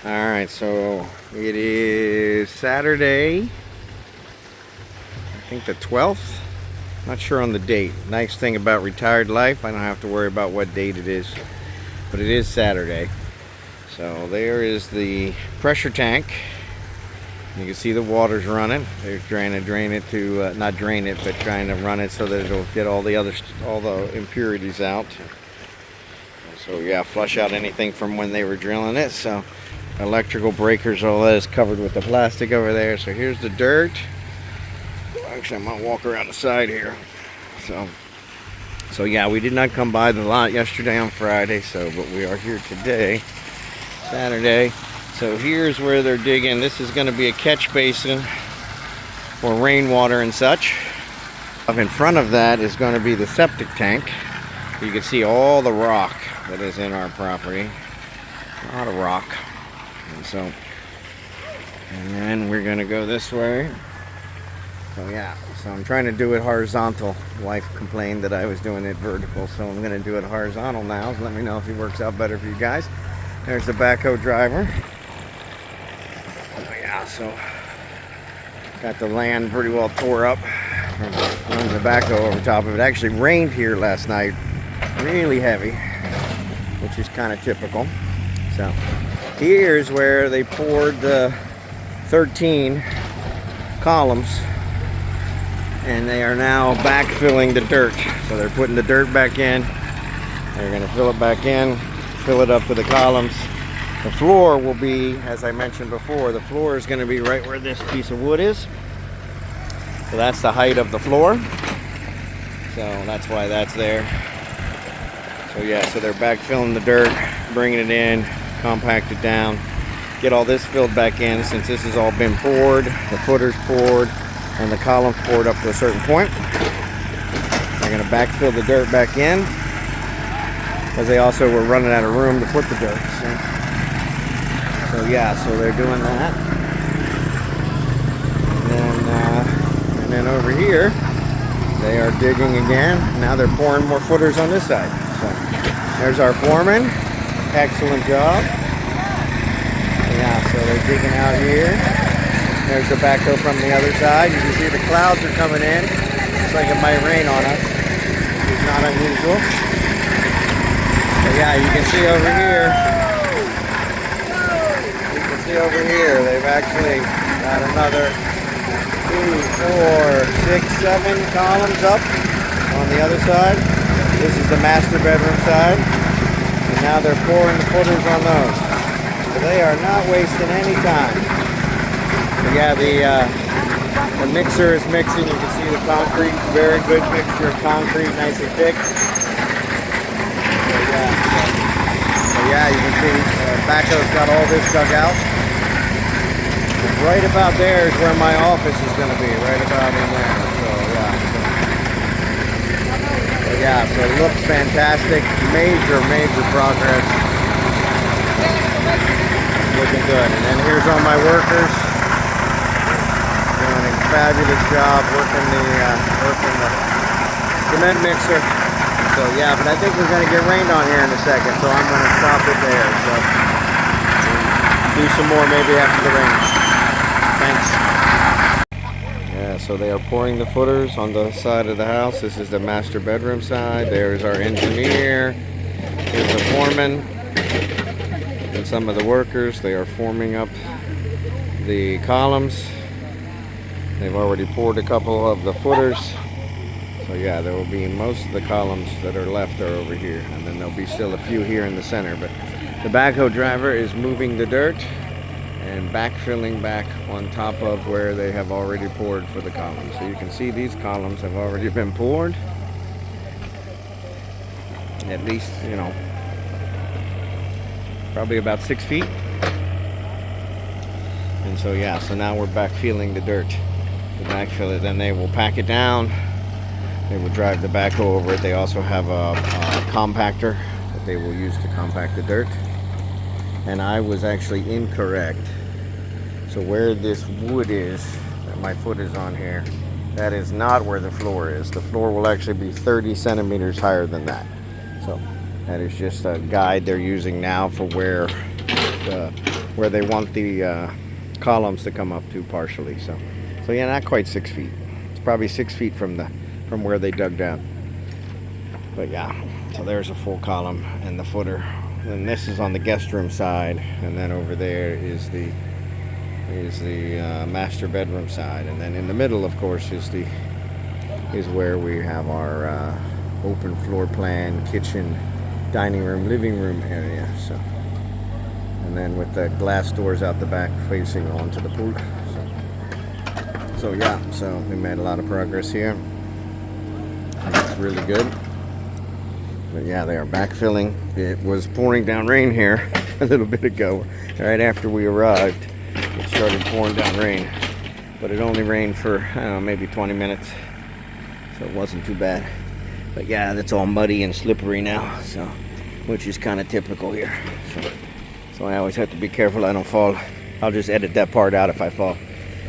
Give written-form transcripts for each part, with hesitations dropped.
Alright, so it is Saturday, I think the 12th. Not sure on the date. Nice thing about retired life, I don't have to worry about what date it is, but it is Saturday. So there is the pressure tank. You can see the water's running. They're trying to drain it to, not drain it, but trying to run it so that it'll get all the impurities out. So yeah, flush out anything from when they were drilling it. So electrical breakers, all that is covered with the plastic over there. So here's the dirt. Actually, I'm gonna walk around the side here. So yeah, we did not come by the lot yesterday on Friday, but we are here today, Saturday. So here's where they're digging. This is going to be a catch basin for rainwater and such. Up in front of that is going to be the septic tank. You can see all the rock that is in our property. A lot of rock. And then we're going to go this way. So yeah, so I'm trying to do it horizontal. Wife complained that I was doing it vertical, so I'm going to do it horizontal now. Let me know if it works out better for you guys. There's the backhoe driver. So got the land pretty well tore up from running the backhoe over top of it. Actually rained here last night, really heavy, which is kind of typical. So here's where they poured the 13 columns, and they are now backfilling the dirt. So they're putting the dirt back in. They're going to fill it back in, fill it up to the columns. The floor will be, as I mentioned before, the floor is going to be right where this piece of wood is. So that's the height of the floor. So that's why that's there. So yeah, so they're backfilling the dirt, bringing it in, compact it down, get all this filled back in since this has all been poured, the footers poured, and the columns poured up to a certain point. They're going to backfill the dirt back in because they also were running out of room to put the dirt. So yeah, so they're doing that. And then over here, they are digging again. Now they're pouring more footers on this side. So there's our foreman. Excellent job. Yeah, so they're digging out here. There's the backhoe from the other side. You can see the clouds are coming in. Looks like it might rain on us, which is not unusual. So yeah, you can see over here. Over here, they've actually got another 2, 4, 6, 7 columns up on the other side. This is the master bedroom side, and now they're pouring the footers on those. So they are not wasting any time. So yeah, the mixer is mixing. You can see the concrete, very good mixture of concrete, nice and thick. So yeah, you can see backhoe's got all this dug out. Right about there is where my office is going to be, right about in there. So it looks fantastic. Major progress. Looking good. And then here's all my workers doing a fabulous job working the cement mixer. So yeah, but I think we're going to get rained on here in a second, so I'm going to stop it there. So do some more maybe after the rain. Thanks. Yeah, so they are pouring the footers on the side of the house. This is the master bedroom side. There's our engineer. Here's the foreman. And some of the workers. They are forming up the columns. They've already poured a couple of the footers. So yeah, there will be most of the columns that are left are over here. And then there'll be still a few here in the center. But the backhoe driver is moving the dirt and backfilling back on top of where they have already poured for the columns. So you can see these columns have already been poured. At least, probably about 6 feet. And so yeah, so now we're backfilling the dirt. To backfill it, then they will pack it down. They will drive the backhoe over it. They also have a compactor that they will use to compact the dirt. And I was actually incorrect. So where this wood is, that my foot is on here, that is not where the floor is. The floor will actually be 30 centimeters higher than that. So that is just a guide they're using now for where where they want the columns to come up to partially. So yeah, not quite 6 feet. It's probably 6 feet from where they dug down. But yeah, so there's a full column and the footer. And this is on the guest room side, and then over there is the master bedroom side, and then in the middle, of course, is where we have our open floor plan kitchen, dining room, living room area. So, and then with the glass doors out the back facing onto the pool. So yeah, so we made a lot of progress here. It's really good. But yeah, they are backfilling. It was pouring down rain here a little bit ago, right after we arrived. It started pouring down rain, but it only rained for, I don't know, maybe 20 minutes, so it wasn't too bad. But yeah, that's all muddy and slippery now, so, which is kind of typical here. So I always have to be careful I don't fall. I'll just edit that part out if I fall.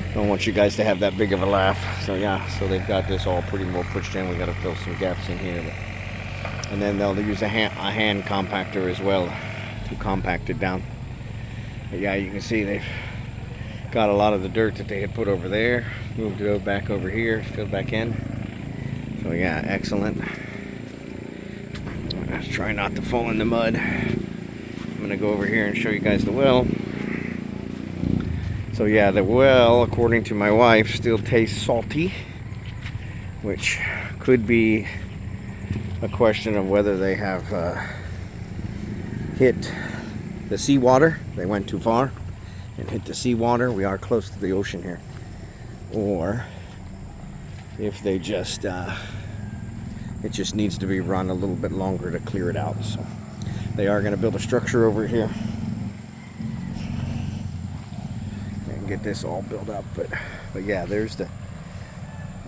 I don't want you guys to have that big of a laugh. So yeah, so they've got this all pretty well pushed in. We got to fill some gaps in here. And then they'll use a hand compactor as well to compact it down. But yeah, you can see they've got a lot of the dirt that they had put over there, moved it back over here, filled back in. So yeah, excellent. Let's try not to fall in the mud. I'm gonna go over here and show you guys the well. So yeah, the well, according to my wife, still tastes salty, which could be a question of whether they have hit the seawater. They went too far and hit the seawater. We are close to the ocean here. Or if they just, it just needs to be run a little bit longer to clear it out. So they are going to build a structure over here and get this all built up. But yeah, there's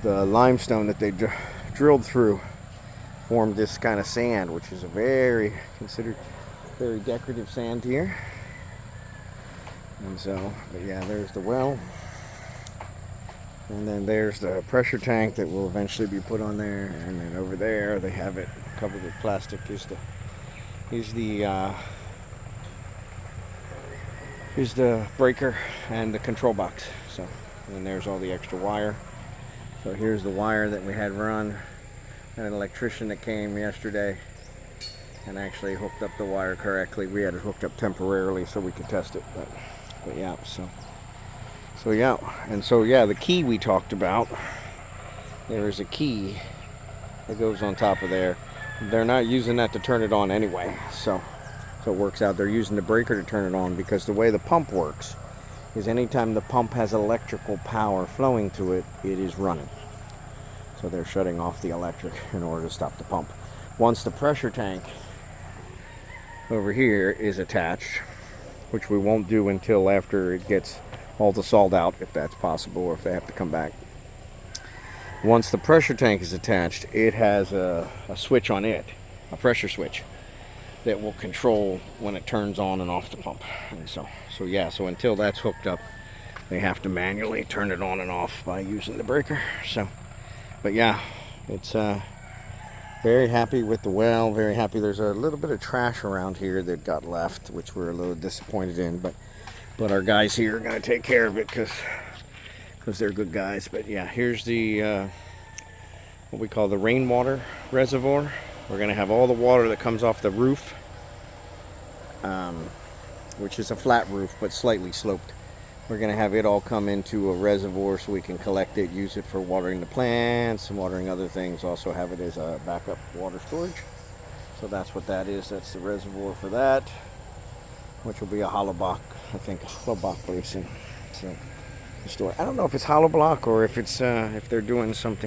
the limestone that they drilled through formed this kind of sand, which is a considered very decorative sand here. And so, but yeah, there's the well, and then there's the pressure tank that will eventually be put on there, and then over there they have it covered with plastic. Here's the breaker and the control box. So, and there's all the extra wire. So here's the wire that we had run. And an electrician that came yesterday and actually hooked up the wire correctly. We had it hooked up temporarily so we could test it, but yeah, so yeah, and so yeah, the key we talked about, there is a key that goes on top of there. They're not using that to turn it on anyway, so it works out. They're using the breaker to turn it on, because the way the pump works is anytime the pump has electrical power flowing to it, it is running. So they're shutting off the electric in order to stop the pump. Once the pressure tank over here is attached, which we won't do until after it gets all the salt out, if that's possible, or if they have to come back. Once the pressure tank is attached, it has a switch on it, a pressure switch, that will control when it turns on and off the pump. And so yeah, so until that's hooked up, they have to manually turn it on and off by using the breaker. But yeah, it's very happy with the well, very happy. There's a little bit of trash around here that got left, which we're a little disappointed in, but our guys here are going to take care of it because they're good guys. But yeah, here's the what we call the rainwater reservoir. We're going to have all the water that comes off the roof, which is a flat roof but slightly sloped. We're going to have it all come into a reservoir so we can collect it, use it for watering the plants and watering other things. Also have it as a backup water storage. So that's what that is. That's the reservoir for that, which will be a hollow block, I think, a hollow block basin. So store. I don't know if it's hollow block or if it's if they're doing some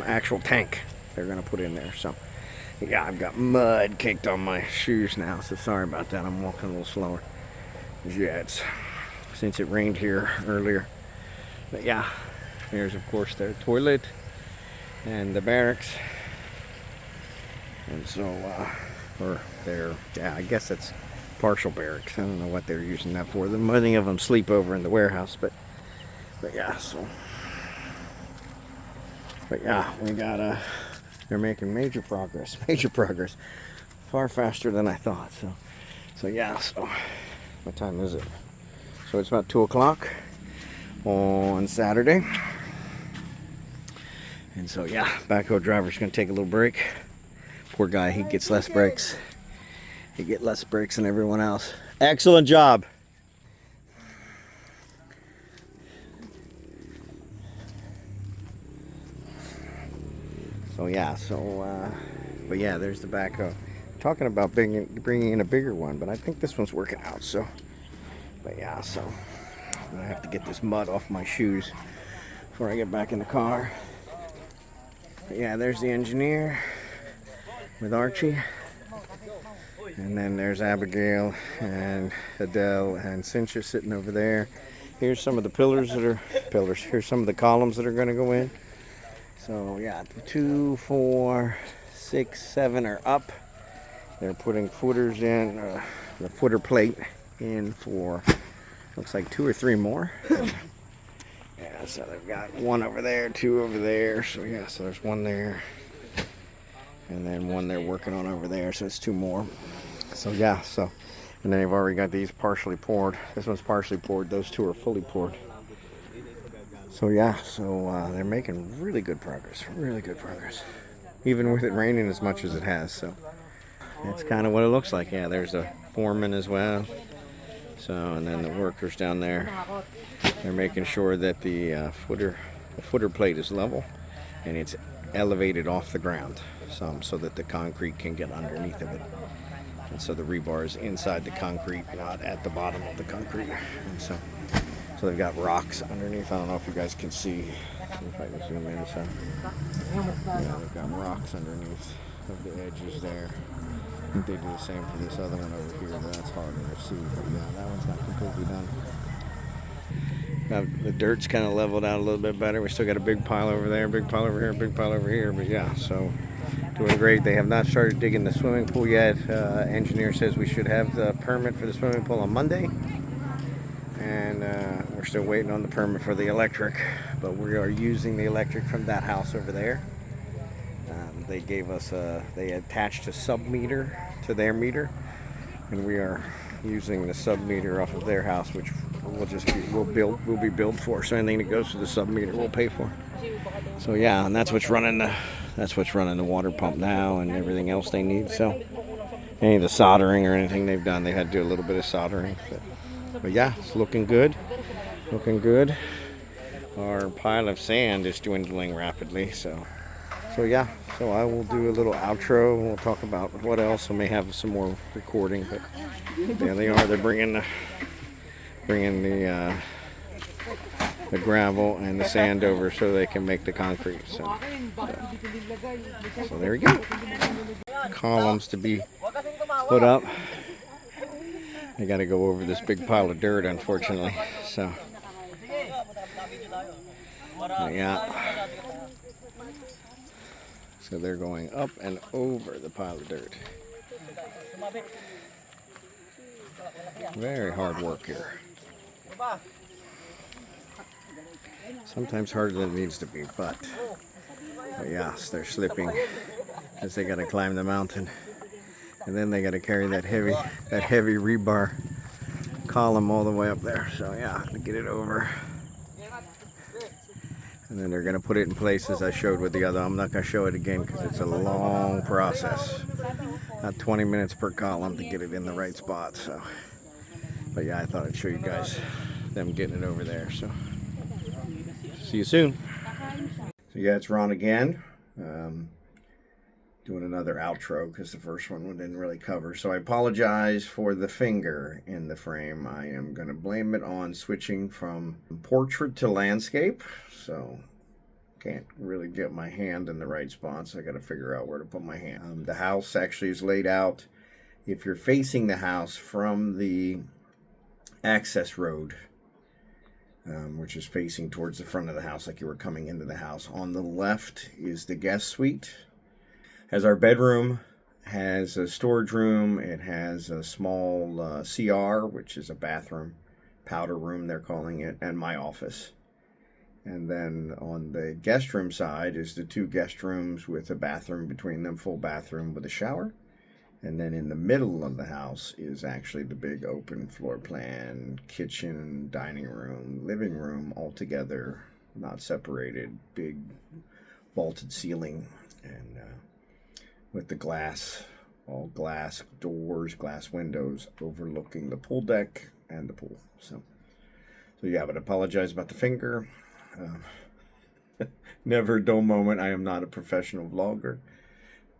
actual tank they're going to put in there. So yeah, I've got mud caked on my shoes now, so sorry about that. I'm walking a little slower. Yeah, it's since it rained here earlier. But yeah, here's of course their toilet and the barracks. And so, or their, yeah, I guess it's partial barracks. I don't know what they're using that for. The many of them sleep over in the warehouse, but yeah, so. But yeah, we got, they're making major progress, far faster than I thought. So yeah, so What time is it? So it's about 2 o'clock on Saturday. And so yeah, backhoe driver's gonna take a little break. Poor guy, he gets less breaks. He gets less breaks than everyone else. Excellent job. So yeah, but yeah, there's the backhoe. Talking about bringing in a bigger one, but I think this one's working out. So, but yeah, so I'm gonna have to get this mud off my shoes before I get back in the car. But yeah, there's the engineer with Archie, and then there's Abigail and Adele and Cynthia sitting over there. Here's some of the pillars. Here's some of the columns that are going to go in. So yeah, 2, 4, 6, 7 are up. They're putting footers in, the footer plate in for, looks like 2 or 3 more. Yeah, so they've got 1 over there, 2 over there. So yeah, so there's 1 there. And then 1 they're working on over there, so it's 2 more. So yeah, so, and then they've already got these partially poured. This one's partially poured, those 2 are fully poured. So yeah, so they're making really good progress, even with it raining as much as it has. So that's kind of what it looks like. Yeah, there's a foreman as well. So, and then the workers down there, they're making sure that the footer plate is level and it's elevated off the ground some, so that the concrete can get underneath of it. And so the rebar is inside the concrete, not at the bottom of the concrete. And so they've got rocks underneath. I don't know if you guys can see. If I can zoom in. So yeah, they've got rocks underneath of the edges there. I think they do the same for this other one over here, but that's harder to see. But yeah, that one's not completely done. Now, the dirt's kind of leveled out a little bit better. We still got a big pile over there, big pile over here, big pile over here. But yeah, so doing great. They have not started digging the swimming pool yet. Engineer says we should have the permit for the swimming pool on Monday. And we're still waiting on the permit for the electric. But we are using the electric from that house over there. They gave us they attached a sub-meter to their meter. And we are using the sub-meter off of their house, which we'll be billed for. So anything that goes to the sub-meter we'll pay for. So yeah, and that's what's running the water pump now and everything else they need. So any of the soldering or anything they've done, they had to do a little bit of soldering. But yeah, it's looking good. Our pile of sand is dwindling rapidly. So yeah, so I will do a little outro. We'll talk about what else. We may have some more recording, but there they are. They're bringing the gravel and the sand over so they can make the concrete. So there we go. Columns to be put up. I got to go over this big pile of dirt, unfortunately. So yeah. So they're going up and over the pile of dirt. Very hard work here. Sometimes harder than it needs to be, but yes, they're slipping as they got to climb the mountain, and then they got to carry that heavy rebar column all the way up there. So yeah, to get it over. And then they're going to put it in place as I showed with the other. I'm not going to show it again because it's a long process. About 20 minutes per column to get it in the right spot. So, but yeah, I thought I'd show you guys them getting it over there. So, see you soon. So yeah, it's Ron again. Doing another outro because the first one didn't really cover. So I apologize for the finger in the frame. I am going to blame it on switching from portrait to landscape. So can't really get my hand in the right spot. So I got to figure out where to put my hand. The house actually is laid out. If you're facing the house from the access road, which is facing towards the front of the house, like you were coming into the house, on the left is the guest suite. Has our bedroom, has a storage room, it has a small CR, which is a bathroom, powder room they're calling it, and my office. And then on the guest room side is the 2 guest rooms with a bathroom between them, full bathroom with a shower. And then in the middle of the house is actually the big open floor plan, kitchen, dining room, living room, all together, not separated, big vaulted ceiling, and with the glass, all glass doors, glass windows overlooking the pool deck and the pool. So yeah, but apologize about the finger. Never a dull moment. I am not a professional vlogger.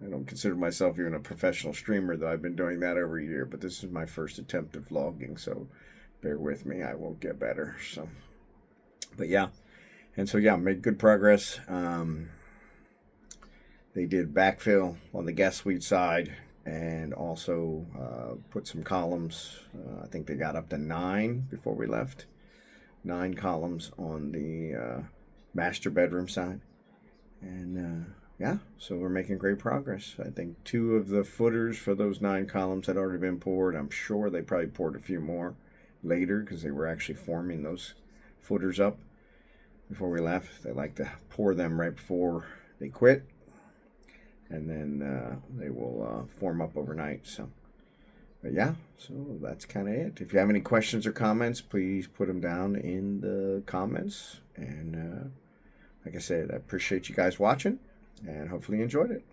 I don't consider myself even a professional streamer, though I've been doing that every year. But this is my first attempt at vlogging, so bear with me. I will get better. So, but yeah, and so yeah, made good progress. They did backfill on the guest suite side, and also put some columns. I think they got up to 9 before we left. 9 columns on the master bedroom side, and yeah, so we're making great progress. I think 2 of the footers for those 9 columns had already been poured. I'm sure they probably poured a few more later because they were actually forming those footers up before we left. They like to pour them right before they quit, and then they will form up overnight. So, but yeah, so that's kind of it. If you have any questions or comments, please put them down in the comments. And like I said, I appreciate you guys watching, and hopefully you enjoyed it.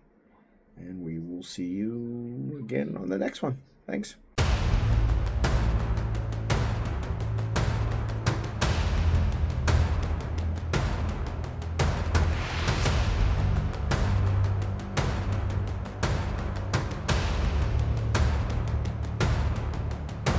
And we will see you again on the next one. Thanks.